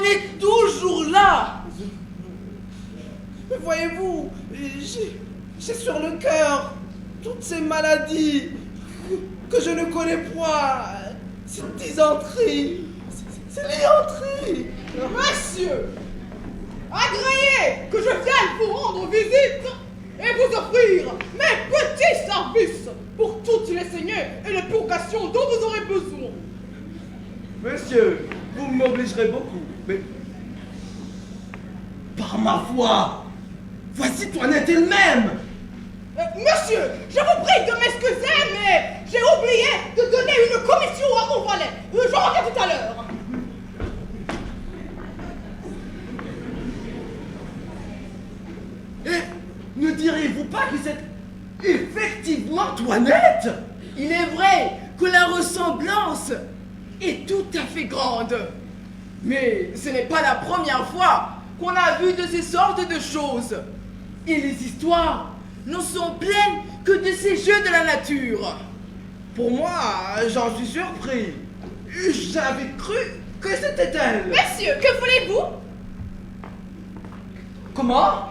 est toujours là. Voyez-vous, j'ai sur le cœur toutes ces maladies que je ne connais point. Cette dysenterie, c'est l'éantrie. Monsieur, agréez que je vienne vous rendre visite et vous offrir mes petits services pour toutes les saignées et les purgations dont vous aurez besoin. Monsieur, vous m'obligerez beaucoup, mais par ma foi, voici Toinette elle-même. Monsieur, je vous prie de m'excuser, mais j'ai oublié de donner une commission à mon valet. Je reviens tout à l'heure. Et ne diriez-vous pas que c'est effectivement Toinette? Il est vrai que la ressemblance est tout à fait grande. Mais ce n'est pas la première fois qu'on a vu de ces sortes de choses. Et les histoires ne sont pleines que de ces jeux de la nature. Pour moi, j'en suis surpris. J'avais cru que c'était elle. Monsieur, que voulez-vous? Comment?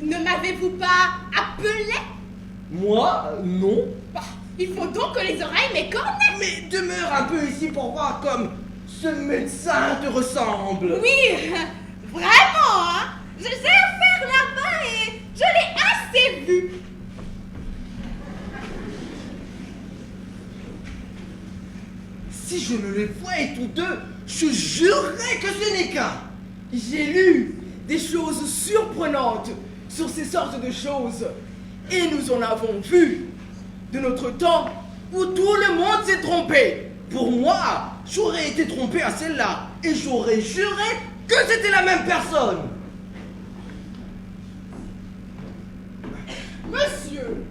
Ne m'avez-vous pas appelé? Moi, non. Bah, il faut donc que les oreilles m'écornent. Mais demeure un peu ici pour voir comme ce médecin te ressemble. Oui, vraiment, hein? J'ai affaire là-bas et je l'ai assez vu. Si je ne les voyais tous deux, je jurerais que ce n'est qu'un. J'ai lu des choses surprenantes sur ces sortes de choses. Et nous en avons vu de notre temps où tout le monde s'est trompé. Pour moi, j'aurais été trompé à celle-là et j'aurais juré que c'était la même personne. Monsieur,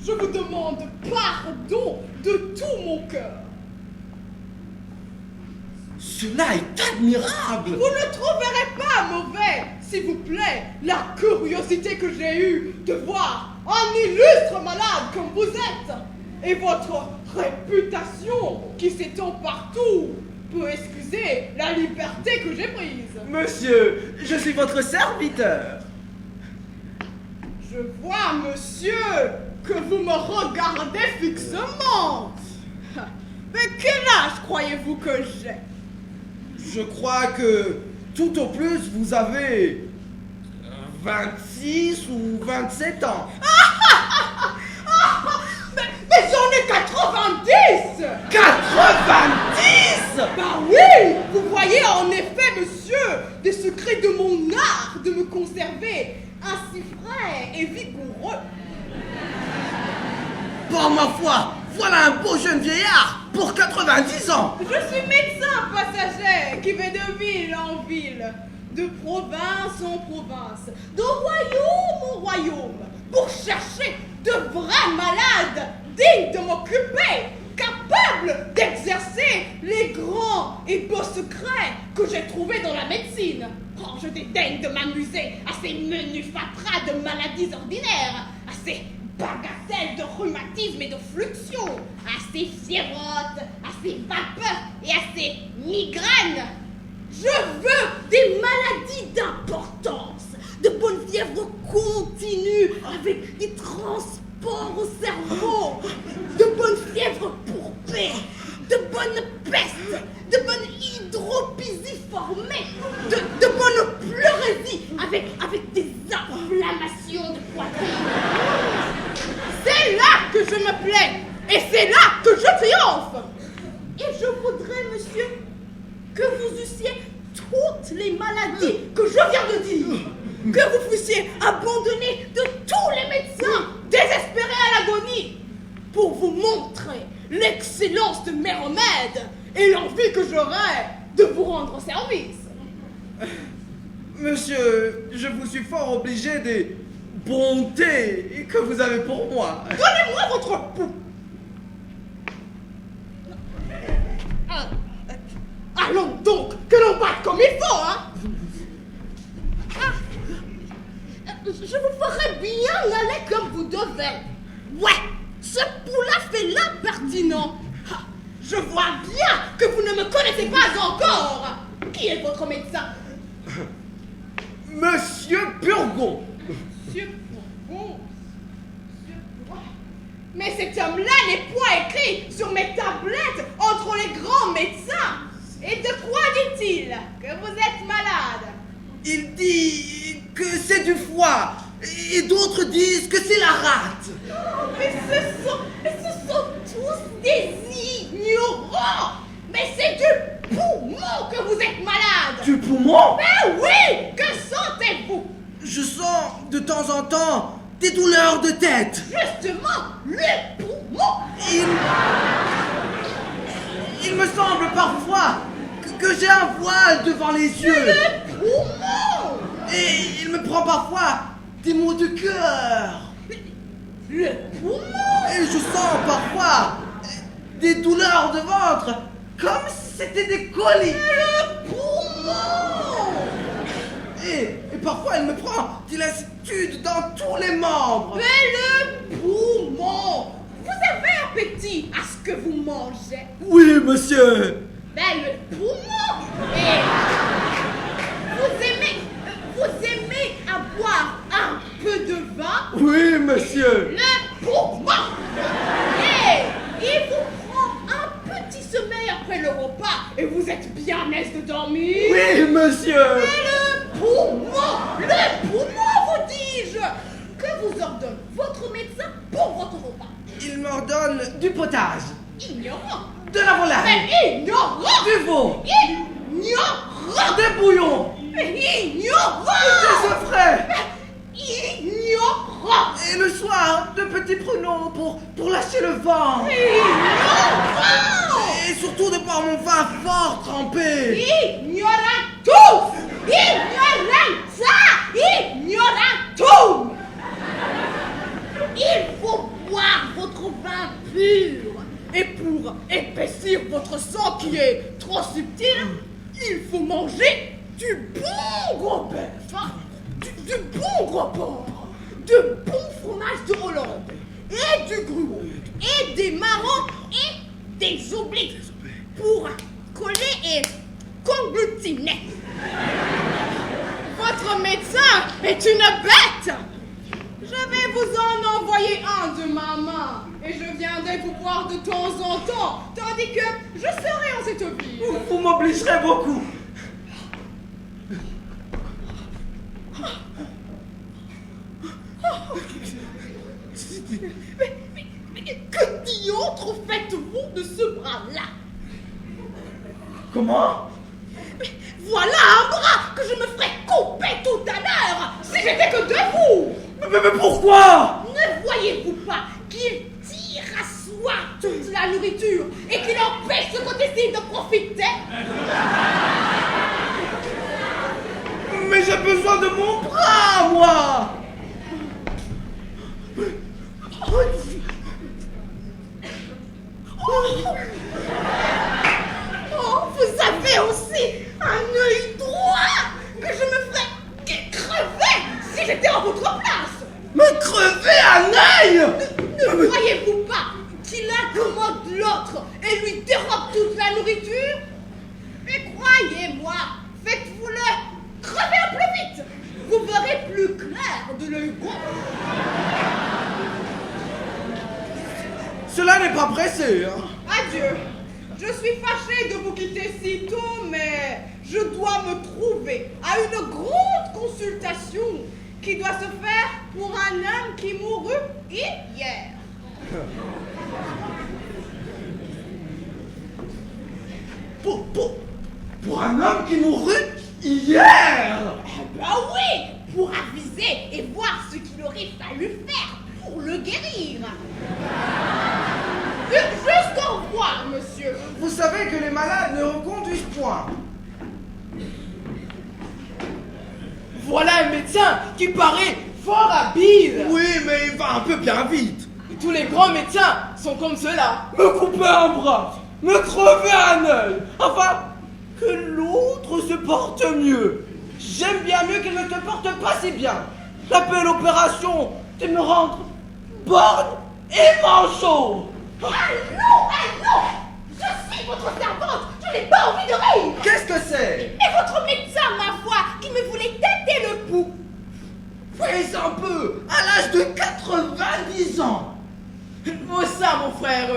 je vous demande pardon de tout mon cœur. Cela est admirable. Vous ne trouverez pas mauvais, s'il vous plaît, la curiosité que j'ai eue de voir un illustre malade comme vous êtes. Et votre réputation qui s'étend partout peut excuser la liberté que j'ai prise. Monsieur, je suis votre serviteur. Je vois, monsieur, que vous me regardez fixement. Mais quel âge croyez-vous que j'ai? Je crois que tout au plus vous avez 26 ou 27 ans. Mais j'en ai 90! 90! Bah oui! Vous voyez en effet, monsieur, des secrets de mon art de me conserver ainsi frais et vigoureux. Par ma foi, voilà un beau jeune vieillard pour 90 ans. Je suis médecin passager qui va de ville en ville, de province en province, de royaume en royaume, pour chercher de vrais malades dignes de m'occuper, capables d'exercer les grands et beaux secrets que j'ai trouvés dans la médecine. Oh, je dédaigne de m'amuser à ces menus fatras de maladies ordinaires, à ces bagatelles de rhumatisme et de fluxion, à ces fièvrottes, à ces vapeurs et à ces migraines. Je veux des maladies d'importance, de bonnes fièvres continues avec des transports au cerveau, de bonnes fièvres pourpées, de bonnes pestes, de bonnes hydropisies de bonnes pleurésies avec des inflammations de poitrine. C'est là que je me plais et c'est là que je triomphe. Et je voudrais, monsieur, que vous eussiez toutes les maladies que je viens de dire, que vous fussiez abandonné de tous les médecins désespérés à l'agonie pour vous montrer l'excellence de mes remèdes et l'envie que j'aurais de vous rendre service. Monsieur, je vous suis fort obligé des bontés que vous avez pour moi. Donnez-moi votre pouls. Allons donc, que l'on batte comme il faut, hein. Je vous ferai bien aller comme vous devez. Ouais, ce pouls-là fait l'impertinent. Je vois bien que vous ne me connaissez pas encore. Qui est votre médecin? Monsieur Burgon. Monsieur Bourbon. Monsieur Bourbon. Mais cet homme-là n'est point écrit sur mes tablettes entre les grands médecins. Et de quoi dit-il que vous êtes malade? Il dit que c'est du foie. Et d'autres disent que c'est la rate. Oh, mais ce sont tous des ignorants. Mais c'est du poumon que vous êtes malade. Du poumon? Ben oui. Que sentez-vous? Je sens de temps en temps des douleurs de tête. Justement, le poumon. Il me semble parfois que j'ai un voile devant les yeux. Le poumon. Et il me prend parfois des maux de cœur. Le poumon. Et je sens parfois des douleurs de ventre, comme si c'était des coliques. Le poumon. Et parfois il me prend des lassitudes dans tous les membres. Mais le poumon. Vous avez appétit à ce que vous mangez? Oui, monsieur. Ben le poumon. Et vous aimez avoir un peu de vin? Oui, monsieur. Le poumon. Et il vous prend un petit sommeil après le repas et vous êtes bien aise de dormir? Oui, monsieur. Mais le poumon, vous dis-je. Que vous ordonne votre médecin pour votre repas? Il m'ordonne du potage, Ignorant. de la volaille, Mais ignorant. du veau, Ignorant. des bouillons, Ignorant. des œufs frais. Ignorant. Et le soir, de petits pruneaux pour lâcher le vent. Ignorant. Et surtout de boire mon vin fort trempé. Ignorantus. Ignoranza. Ignorantum. Il faut boire votre vin pur. Et pour épaissir votre sang qui est trop subtil, il faut manger du bon gros bœuf, du bon gros porc, de bon fromage de Hollande, et du gruau, et des marrons, et des obliques, pour coller et conglutiner. Votre médecin est une bête. Je vais vous en envoyer un de ma main, et je viendrai vous voir de temps en temps, tandis que je serai en cette ville. Vous m'obligerez beaucoup. Mais que diantre faites-vous de ce bras-là? Comment? Voilà un bras que je me ferais couper tout à l'heure si j'étais que de vous. Mais pourquoi? Ne voyez-vous pas qu'il tire à soi toute la nourriture et qu'il empêche ce côté-ci de profiter? Mais j'ai besoin de mon bras, moi. Oh, vous avez aussi un œil droit que je me ferais crever si j'étais en votre place. Me crever un œil? Ne croyez-vous pas qu'il incommode l'autre et lui dérobe toute la nourriture? Mais croyez-moi, faites-vous-le crever un peu vite. Vous verrez plus clair de l'œil gauche. Cela n'est pas pressé, hein. Adieu. Je suis fâchée de vous quitter si tôt, mais je dois me trouver à une grande consultation qui doit se faire pour un homme qui mourut hier. Pour un homme qui mourut hier? Ben oui, pour aviser et voir ce qu'il aurait fallu faire pour le guérir. Juste au revoir, monsieur. Vous savez que les malades ne reconduisent point. Voilà un médecin qui paraît fort habile. Oui, mais il va un peu bien vite. Et tous les grands médecins sont comme cela. Me couper un bras, me crever un œil, enfin, que l'autre se porte mieux. J'aime bien mieux qu'il ne te porte pas si bien. La belle opération de me rendre borgne et manchot. Allons, allons. Je suis votre servante. Je n'ai pas envie de rire. Qu'est-ce que c'est? Et votre médecin, ma foi, qui me voulait tâter le pouls. Fais un peu, à l'âge de 90 ans. Oh ça, mon frère,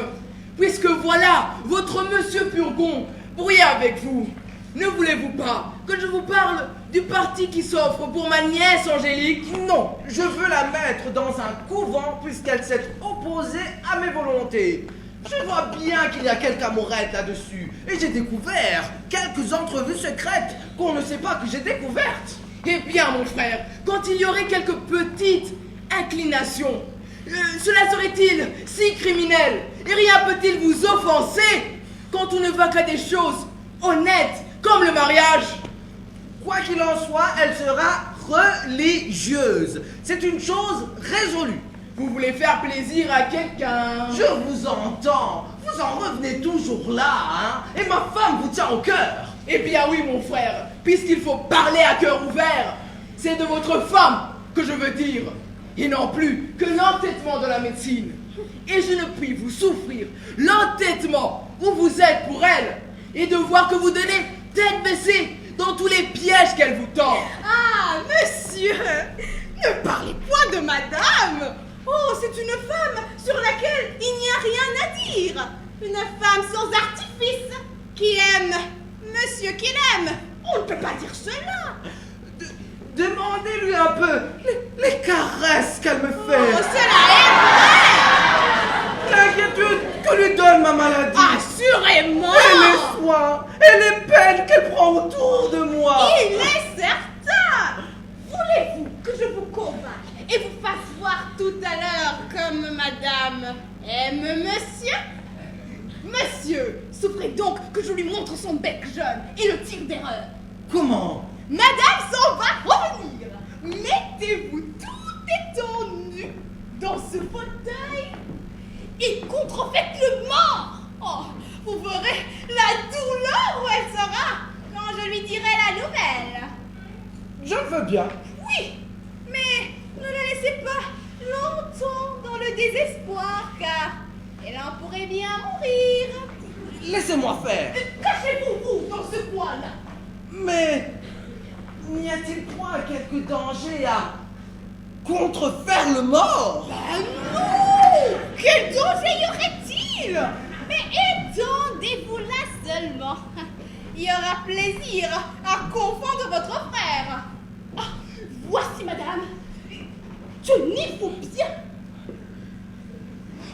puisque voilà votre monsieur Purgon brouillé avec vous, ne voulez-vous pas que je vous parle du parti qui s'offre pour ma nièce Angélique? Non, je veux la mettre dans un couvent puisqu'elle s'est opposée à mes volontés. Je vois bien qu'il y a quelque amourette là-dessus. Et j'ai découvert quelques entrevues secrètes qu'on ne sait pas que j'ai découvertes. Eh bien, mon frère, quand il y aurait quelques petites inclinations, cela serait-il si criminel? Et rien peut-il vous offenser quand on ne va qu'à des choses honnêtes comme le mariage? Quoi qu'il en soit, elle sera religieuse. C'est une chose résolue. Vous voulez faire plaisir à quelqu'un? Je vous entends. Vous en revenez toujours là, hein? Et ma femme vous tient au cœur. Eh bien oui, mon frère, puisqu'il faut parler à cœur ouvert, c'est de votre femme que je veux dire, et non plus que l'entêtement de la médecine. Et je ne puis vous souffrir l'entêtement où vous êtes pour elle, et de voir que vous donnez tête baissée dans tous les pièges qu'elle vous tend. Ah, monsieur, ne parlez point de madame. Oh, c'est une femme sur laquelle il n'y a rien à dire. Une femme sans artifice qui aime monsieur qu'il aime. On ne peut pas dire cela. Demandez-lui un peu les caresses qu'elle me Oh, fait. cela est vrai. L'inquiétude que lui donne ma maladie. Assurément. Et les soins et les peines qu'elle prend autour de moi. Il est certain. Voulez-vous que je vous convainque et vous fasse voir tout à l'heure comme madame aime monsieur? Monsieur, souffrez donc que je lui montre son bec jeune et le tir d'erreur. Comment? Madame s'en va revenir. Mettez-vous tout étendu dans ce fauteuil et contrefaites-le mort. Oh, vous verrez la douleur où elle sera quand je lui dirai la nouvelle. Je veux bien. Oui, mais ne la laissez pas longtemps dans le désespoir, car elle en pourrait bien mourir. Laissez-moi faire. Cachez-vous, vous, dans ce coin-là. Mais n'y a-t-il point quelque danger à contrefaire le mort? Ah non! Quel danger y aurait-il? Mais étendez-vous là seulement. Il y aura plaisir à confondre votre frère. Ah, voici, madame. Tenez-vous bien.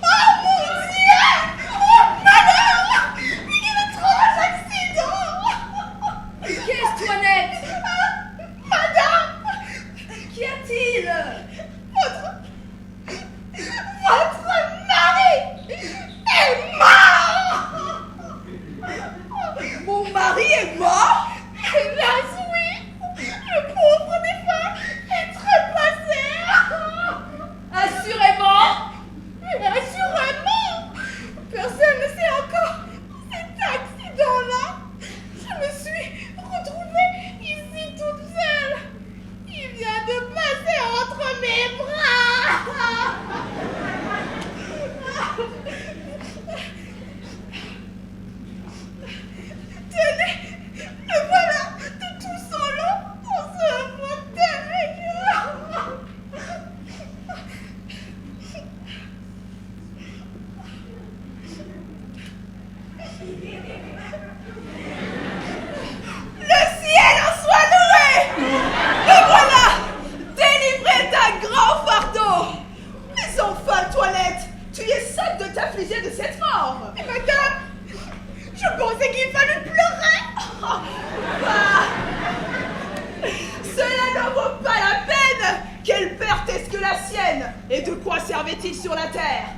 Oh mon Dieu! Oh malheur! Quel étrange accident! Qu'est-ce, Toinette? Madame! Qu'y a-t-il? Votre mari est mort! Mon mari est mort? Hélas, oui! Le pauvre défunt est trépassé! Assurément? Assurément! Personne ne sait encore cet accident-là! Je me suis retrouvée ici toute seule! Il vient de passer entre mes bras! Tenez, le voilà de tout son long dans ce fauteuil. Le ciel en soit loué. Le voilà, délivré d'un grand fardeau. Mais enfin, Toilette, tu es seule de t'affliger de cette mort. Et madame, je pensais qu'il fallait pleurer. Bah, cela n'en vaut pas la peine. Quelle perte est-ce que la sienne? Et de quoi servait-il sur la terre?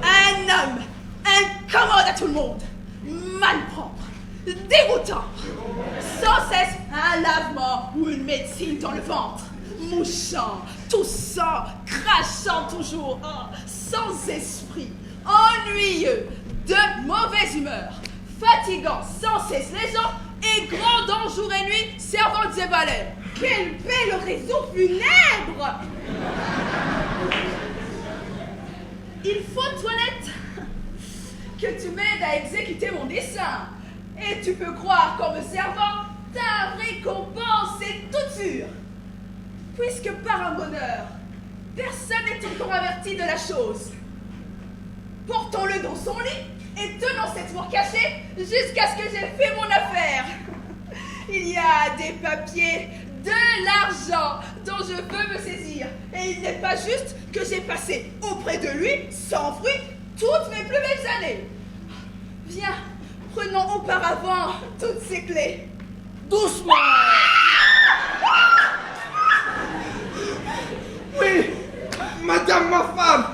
Un homme incommode à tout le monde, malpropre, dégoûtant, sans cesse un lavement ou une médecine dans le ventre, mouchant, toussant, crachant toujours, oh, sans esprit, ennuyeux, de mauvaise humeur, fatigant sans cesse les gens et grondant jour et nuit, servantes et valets. Quelle belle raison funèbre! Il faut, Toilette, que tu m'aides à exécuter mon dessein. Et tu peux croire qu'en me servant, ta récompense est toute sûre. Puisque par un bonheur, personne n'est encore averti de la chose. Portons-le dans son lit et tenons cette fourre cachée jusqu'à ce que j'ai fait mon affaire. Il y a des papiers, de l'argent dont je veux me saisir. Et il n'est pas juste que j'ai passé auprès de lui, sans fruit, toutes mes plus belles années. Viens, prenons auparavant toutes ces clés. Doucement! Oui, madame ma femme,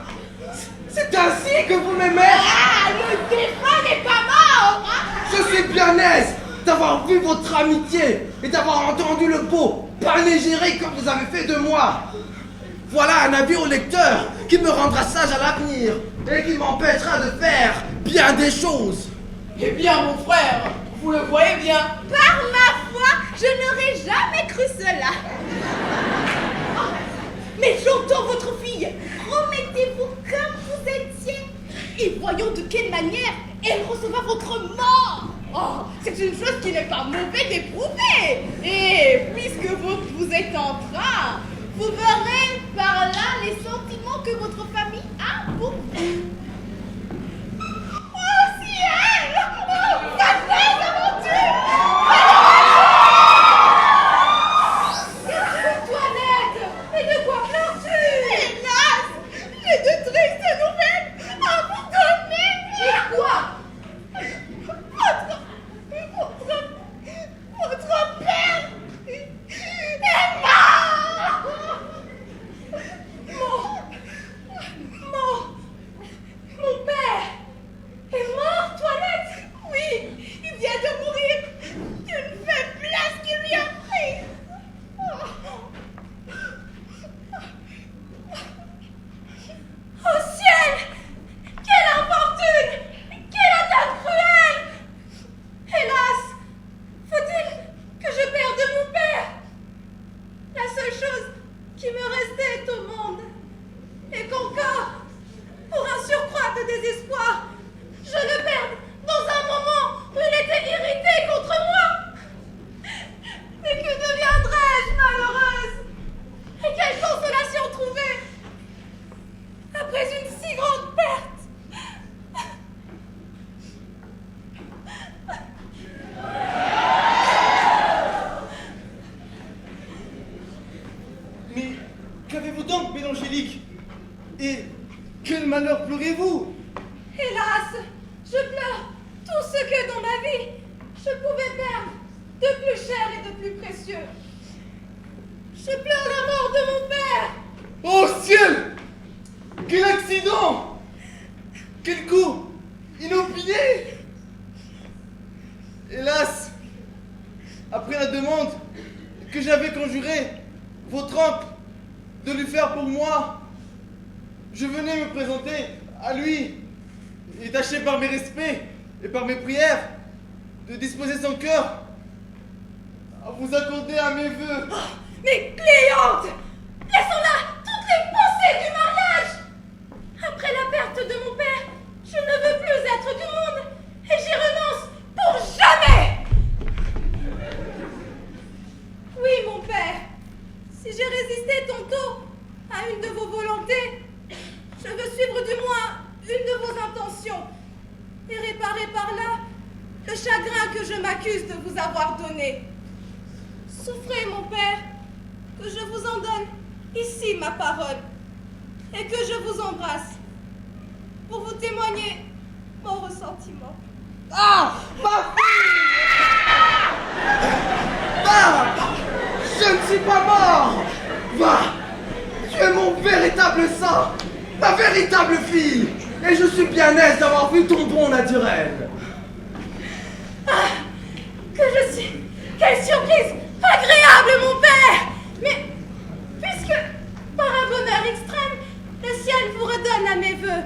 c'est ainsi que vous m'aimez? Ah, le défunt n'est pas mort, hein? Je suis bien aise d'avoir vu votre amitié et d'avoir entendu le beau panégyrique que vous avez fait de moi. Voilà un avis au lecteur qui me rendra sage à l'avenir et qui m'empêchera de faire bien des choses. Eh bien, mon frère, vous le voyez bien. Par ma foi, je n'aurais jamais cru cela. Mais j'entends votre fille. Promettez-vous comme vous étiez. Et voyons de quelle manière elle recevra votre mort. Oh, c'est une chose qui n'est pas mauvaise d'éprouver. Et puisque vous êtes en train, vous verrez par là les sentiments que votre famille a pour vous. Oh ciel! Oh, sacrée aventure! Toilette! Et de quoi pleures-tu? Hélas! J'ai de tristes nouvelles à vous donner! Et quoi? Votre père est mort! Mon père est mort, Toilette? Oui, il vient de mourir d'une faiblesse qui lui a pris. Oh ciel! Quelle infortune! Quelle attaque cruelle! Hélas, faut-il que je perde mon père? La seule chose qui me restait au monde. Et qu'encore, pour un surcroît de désespoir, je le perde dans un moment où il était irrité contre moi. Et que deviendrais-je malheureuse? Et quelle consolation trouver après une si grande perte? Mais qu'avez-vous donc, belle Angélique? Et quel malheur pleurez-vous? Hélas, je pleure tout ce que dans ma vie je pouvais perdre de plus cher et de plus précieux. Je pleure la mort de mon père. Oh ciel! Quel accident! Quel coup inopiné! Hélas, après la demande que j'avais conjurée, votre oncle, de lui faire pour moi, je venais me présenter à lui et tâcher par mes respects et par mes prières de disposer son cœur à vous accorder à mes vœux. Oh, mais Cléante, laissons-là toutes les pensées du mariage. Après la perte de mon père, je ne veux plus être du monde et j'y renonce pour jamais. Oui, mon père, si j'ai résisté tantôt à une de vos volontés, je veux suivre du moins une de vos intentions et réparer par là le chagrin que je m'accuse de vous avoir donné. Souffrez, mon père, que je vous en donne ici ma parole et que je vous embrasse pour vous témoigner mon ressentiment. Ah! Ma fille! Va! Je ne suis pas mort! Va! Tu es mon véritable sang! Ma véritable fille! Et je suis bien aise d'avoir vu ton bon naturel! Ah! Que je suis... Quelle surprise agréable, mon père! Mais, puisque, par un bonheur extrême, le ciel vous redonne à mes vœux,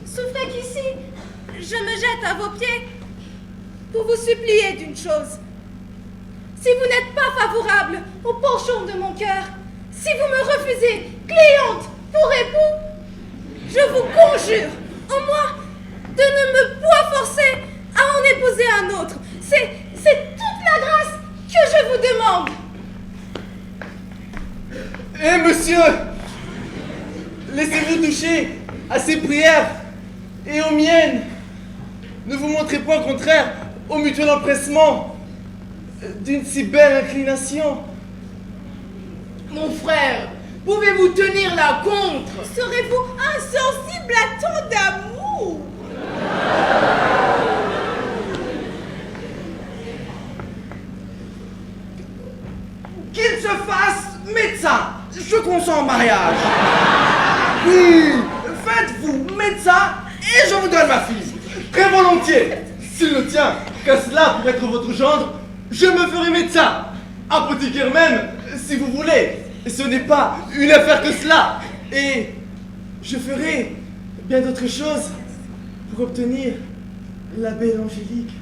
souffrez qu'ici, je me jette à vos pieds pour vous supplier d'une chose. Si vous n'êtes pas favorable au penchant de mon cœur, si vous me refusez Cléante pour époux, je vous conjure, au moins, de ne me point forcer à en épouser un autre. C'est Eh monsieur, laissez-vous toucher à ses prières et aux miennes. Ne vous montrez point contraire au mutuel empressement d'une si belle inclination. Mon frère, pouvez-vous tenir la contre? Serez-vous insensible à tant d'amour? Qu'il se fasse médecin, je consens au mariage. Oui, faites-vous médecin et je vous donne ma fille. Très volontiers. S'il ne tient qu'à cela pour être votre gendre, je me ferai médecin. Apothicaire même, si vous voulez. Ce n'est pas une affaire que cela. Et je ferai bien d'autres choses pour obtenir la belle Angélique.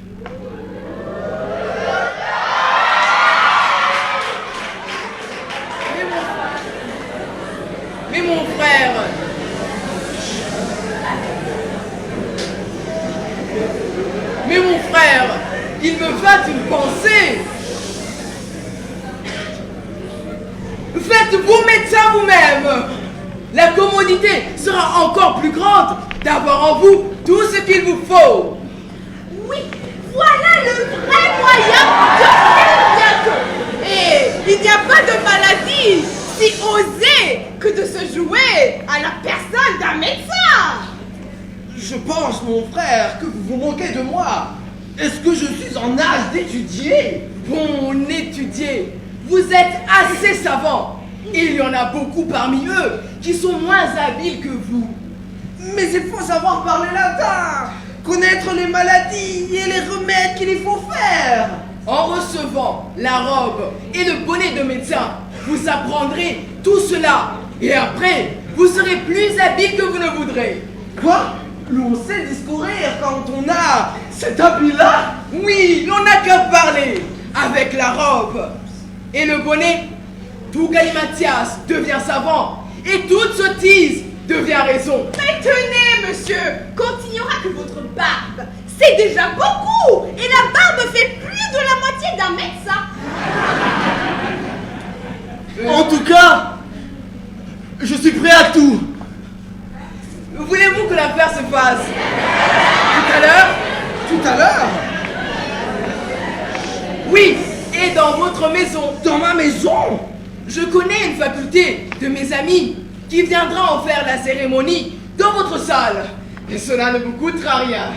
Mais mon frère, il me va une pensée. Faites-vous médecin vous-même. La commodité sera encore plus grande d'avoir en vous tout ce qu'il vous faut. Oui, voilà le vrai moyen de faire bientôt. Et il n'y a pas de maladie si osée que de se jouer à la personne d'un médecin. Je pense, mon frère, que vous vous moquez de moi. Est-ce que je suis en âge d'étudier? Bon, étudier, vous êtes assez savant. Il y en a beaucoup parmi eux qui sont moins habiles que vous. Mais il faut savoir parler latin, connaître les maladies et les remèdes qu'il y faut faire. En recevant la robe et le bonnet de médecin, vous apprendrez tout cela. Et après, vous serez plus habile que vous ne voudrez. Quoi? L'on sait discourir quand on a cet habit-là? Oui, l'on n'a qu'à parler. Avec la robe et le bonnet, tout galimatias devient savant et toute sottise devient raison. Mais tenez, monsieur, quand il n'y aura que votre barbe, c'est déjà beaucoup. Et la barbe fait plus de la moitié d'un médecin. En tout cas, je suis prêt à tout. Voulez-vous que l'affaire se fasse tout à l'heure? Tout à l'heure? Oui, et dans votre maison. Dans ma maison? Je connais une faculté de mes amis qui viendra en faire la cérémonie dans votre salle. Et cela ne vous coûtera rien.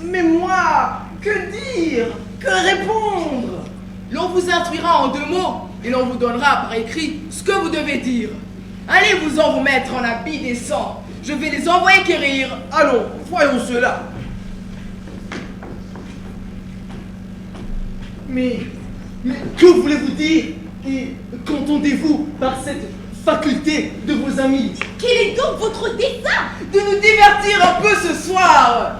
Mais moi, que dire? Que répondre? L'on vous instruira en 2 mots et l'on vous donnera par écrit ce que vous devez dire. Allez-vous-en vous mettre en habit décent. Je vais les envoyer quérir. Allons, voyons cela. Mais que voulez-vous dire? Et qu'entendez-vous par cette faculté de vos amis? Quel est donc votre dessein? De nous divertir un peu ce soir.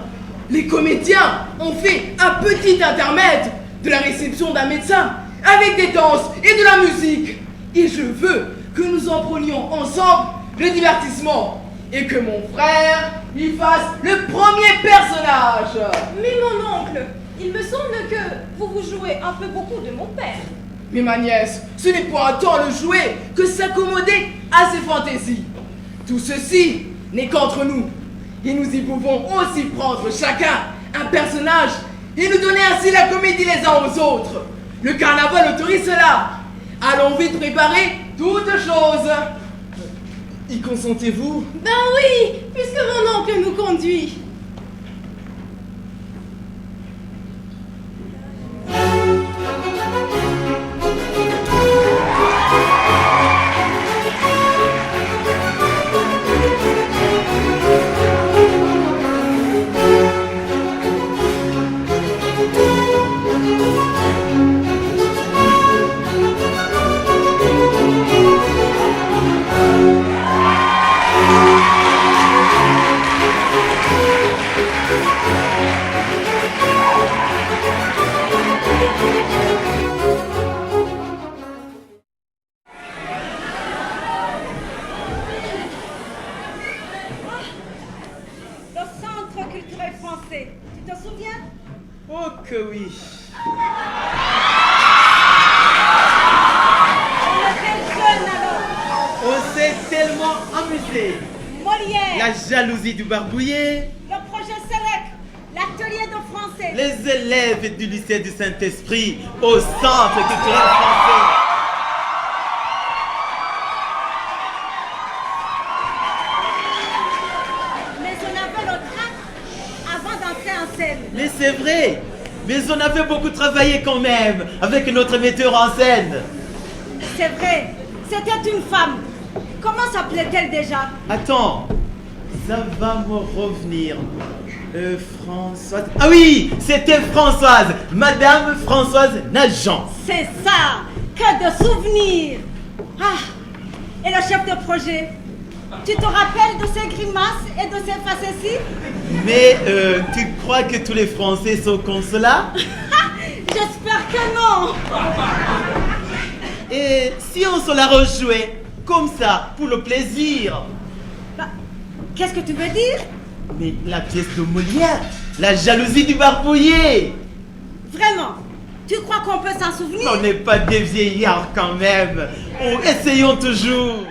Les comédiens ont fait un petit intermède de la réception d'un médecin avec des danses et de la musique. Et je veux que nous en prenions ensemble le divertissement et que mon frère y fasse le premier personnage. Mais mon oncle, il me semble que vous vous jouez un peu beaucoup de mon père. Mais ma nièce, ce n'est point tant le jouer que s'accommoder à ses fantaisies. Tout ceci n'est qu'entre nous. Et nous y pouvons aussi prendre chacun un personnage et nous donner ainsi la comédie les uns aux autres. Le carnaval autorise cela. Allons vite préparer toutes choses. Y consentez-vous? Ben oui, puisque mon oncle nous conduit. Tu t'en souviens? Oh que oui. On était jeunes français. Molière. La jalousie du barbouillé. Le projet Select. L'atelier de français. Les élèves du lycée du Saint-Esprit au Centre culturel français. Mais on avait le trac avant d'entrer en scène. Mais c'est vrai. Mais on avait beaucoup travaillé quand même avec notre metteur en scène. C'est vrai. C'était une femme. Comment s'appelait-elle déjà? Attends, ça va me revenir. Françoise. Ah oui, c'était Françoise. Madame Françoise Nagent. C'est ça. Que de souvenirs. Ah. Et le chef de projet? Tu te rappelles de ses grimaces et de ses facéties? Mais tu crois que tous les Français sont comme cela? J'espère que non. Et si on se la rejouait comme ça, pour le plaisir? Bah, qu'est-ce que tu veux dire? Mais la pièce de Molière, la jalousie du barbouillé. Vraiment? Tu crois qu'on peut s'en souvenir? On n'est pas des vieillards quand même. Essayons toujours.